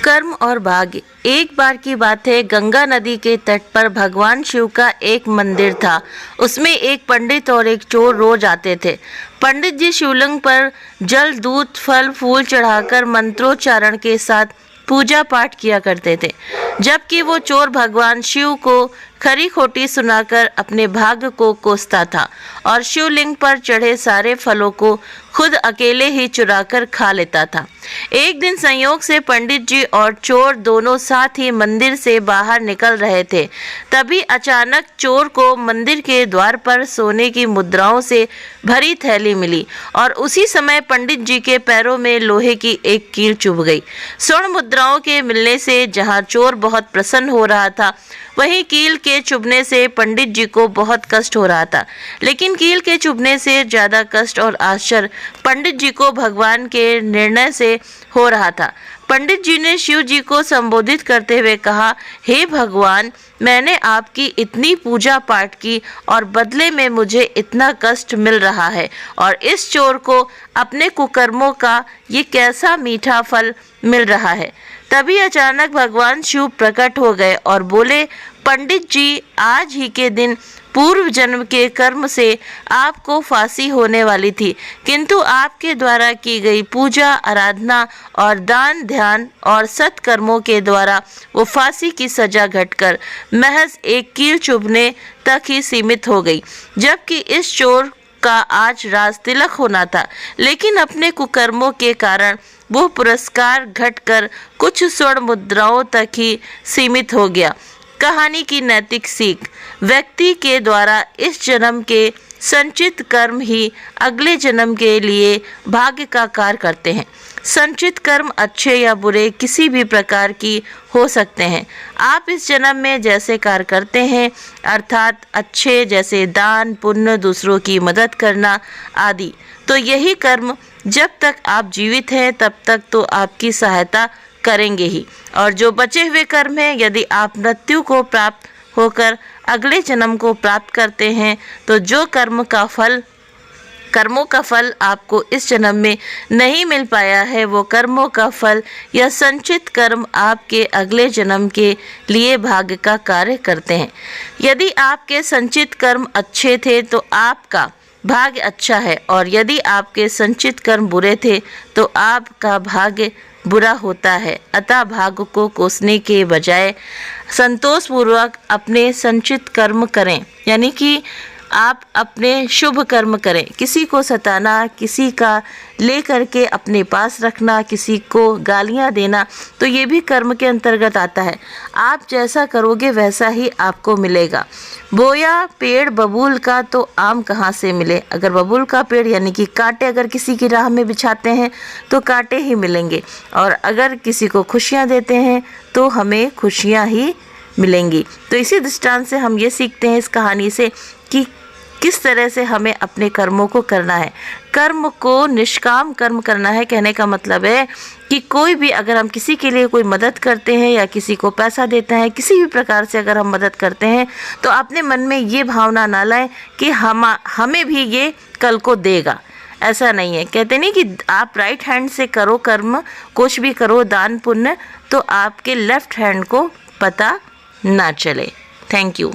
कर्म और भाग्य। एक बार की बात है, गंगा नदी के तट पर भगवान शिव का एक मंदिर था। उसमें एक पंडित और एक चोर रोज आते थे। पंडित जी शिवलिंग पर जल, दूध, फल, फूल चढ़ाकर मंत्रोच्चारण के साथ पूजा पाठ किया करते थे, जबकि वो चोर भगवान शिव को खरी खोटी सुनाकर अपने भाग्य को कोसता था और शिवलिंग पर चढ़े सारे फलों को खुद अकेले ही चुराकर खा लेता था। एक दिन संयोग से पंडित जी और चोर दोनों साथ ही मंदिर से बाहर निकल रहे थे। तभी अचानक चोर को मंदिर के द्वार पर सोने की मुद्राओं से भरी थैली मिली और उसी समय पंडित जी के पैरों में लोहे की एक कील चुभ गई। स्वर्ण मुद्राओं के मिलने से जहां चोर बहुत प्रसन्न हो रहा था, वहीं कील के चुभने से पंडित जी को बहुत कष्ट हो रहा था। लेकिन कील के चुभने से ज्यादा कष्ट और आश्चर्य पंडित जी को भगवान के निर्णय से हो रहा था। पंडित जी ने शिव जी को संबोधित करते हुए कहा, हे भगवान, मैंने आपकी इतनी पूजा पाठ की और बदले में मुझे इतना कष्ट मिल रहा है, और इस चोर को अपने कुकर्मों का ये कैसा मीठा फल मिल रहा है। तभी अचानक भगवान शिव प्रकट हो गए और बोले, पंडित जी, आज ही के दिन पूर्व जन्म के कर्म से आपको फांसी होने वाली थी, किंतु आपके द्वारा की गई पूजा, आराधना और दान, ध्यान और सत्कर्मों के द्वारा वो फांसी की सजा घटकर महज एक कील चुभने तक ही सीमित हो गई। जबकि इस चोर का आज राज तिलक होना था, लेकिन अपने कुकर्मों के कारण वो पुरस्कार घटकर कुछ स्वर्ण मुद्राओं तक ही सीमित हो गया। कहानी की नैतिक सीख, व्यक्ति के द्वारा इस जन्म के संचित कर्म ही अगले जन्म के लिए भाग्य का कार्य करते हैं। संचित कर्म अच्छे या बुरे किसी भी प्रकार की हो सकते हैं। आप इस जन्म में जैसे कार्य करते हैं, अर्थात अच्छे जैसे दान, पुण्य, दूसरों की मदद करना आदि, तो यही कर्म जब तक आप जीवित हैं तब तक तो आपकी सहायता करेंगे ही। और जो बचे हुए कर्म हैं, यदि आप मृत्यु को प्राप्त होकर अगले जन्म को प्राप्त करते हैं, तो जो कर्मों का फल आपको इस जन्म में नहीं मिल पाया है, वो कर्मों का फल या संचित कर्म आपके अगले जन्म के लिए भाग्य का कार्य करते हैं। यदि आपके संचित कर्म अच्छे थे तो आपका भाग्य अच्छा है, और यदि आपके संचित कर्म बुरे थे तो आपका भाग्य बुरा होता है। अतः भाग्य को कोसने के बजाय संतोषपूर्वक अपने संचित कर्म करें, यानी कि आप अपने शुभ कर्म करें। किसी को सताना, किसी का ले करके अपने पास रखना, किसी को गालियां देना, तो ये भी कर्म के अंतर्गत आता है। आप जैसा करोगे वैसा ही आपको मिलेगा। बोया पेड़ बबूल का तो आम कहाँ से मिले। अगर बबूल का पेड़ यानी कि कांटे अगर किसी की राह में बिछाते हैं तो कांटे ही मिलेंगे, और अगर किसी को खुशियाँ देते हैं तो हमें खुशियाँ ही मिलेंगी। तो इसी दृष्टांत से हम ये सीखते हैं इस कहानी से कि किस तरह से हमें अपने कर्मों को करना है। कर्म को निष्काम कर्म करना है। कहने का मतलब है कि कोई भी, अगर हम किसी के लिए कोई मदद करते हैं या किसी को पैसा देते हैं, किसी भी प्रकार से अगर हम मदद करते हैं, तो अपने मन में ये भावना ना लाएं कि हमें भी ये कल को देगा। ऐसा नहीं है। कहते नहीं कि आप राइट हैंड से करो कर्म, कुछ भी करो दान पुण्य, तो आपके लेफ्ट हैंड को पता ना चले। Thank you.